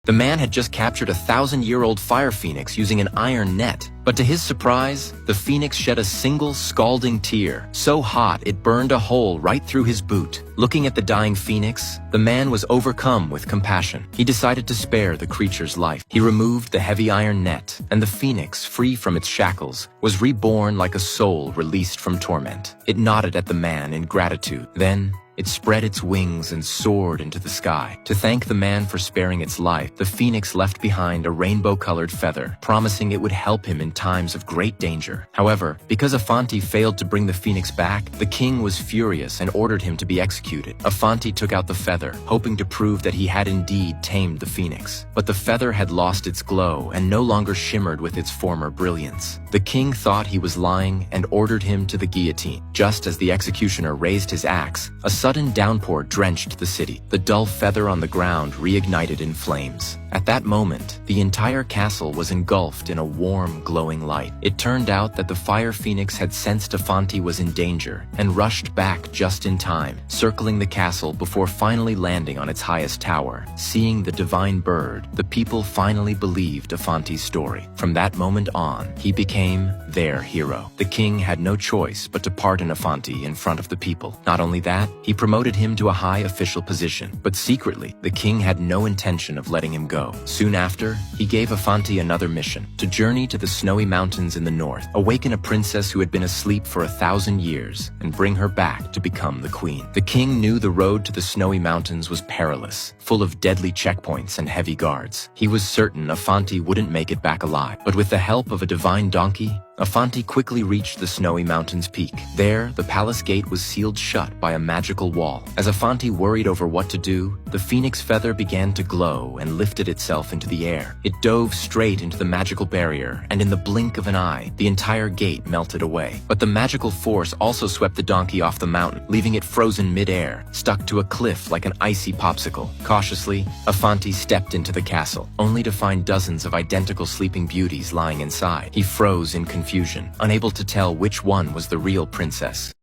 The man had just captured a 1,000-year-old fire phoenix using an iron net. But to his surprise, the phoenix shed a single scalding tear, so hot it burned a hole right through his boot. Looking at the dying phoenix, the man was overcome with compassion. He decided to spare the creature's life. He removed the heavy iron net, and the phoenix, free from its shackles, was reborn like a soul released from torment. It nodded at the man in gratitude. Then, it spread its wings and soared into the sky. To thank the man for sparing its life, the phoenix left behind a rainbow-colored feather, promising it would help him in times of great danger. However, because Afanti failed to bring the phoenix back, the king was furious and ordered him to be executed. Afanti took out the feather, hoping to prove that he had indeed tamed the phoenix. But the feather had lost its glow and no longer shimmered with its former brilliance. The king thought he was lying and ordered him to the guillotine. Just as the executioner raised his axe, a sudden downpour drenched the city. The dull feather on the ground reignited in flames. At that moment, the entire castle was engulfed in a warm, glowing light. It turned out that the fire phoenix had sensed Afanti was in danger and rushed back just in time, circling the castle before finally landing on its highest tower. Seeing the divine bird, the people finally believed Afanti's story. From that moment on, he became their hero. The king had no choice but to pardon Afanti in front of the people. Not only that, he promoted him to a high official position. But secretly, the king had no intention of letting him go. Soon after, he gave Afanti another mission: to journey to the snowy mountains in the north, awaken a princess who had been asleep for 1,000 years, and bring her back to become the queen. The king knew the road to the snowy mountains was perilous, full of deadly checkpoints and heavy guards. He was certain Afanti wouldn't make it back alive, but with the help of a divine donkey, Afanti quickly reached the snowy mountain's peak. There, the palace gate was sealed shut by a magical wall. As Afanti worried over what to do, the phoenix feather began to glow and lifted itself into the air. It dove straight into the magical barrier, and in the blink of an eye, the entire gate melted away. But the magical force also swept the donkey off the mountain, leaving it frozen mid-air, stuck to a cliff like an icy popsicle. Cautiously, Afanti stepped into the castle, only to find dozens of identical sleeping beauties lying inside. He froze in confusion, unable to tell which one was the real princess.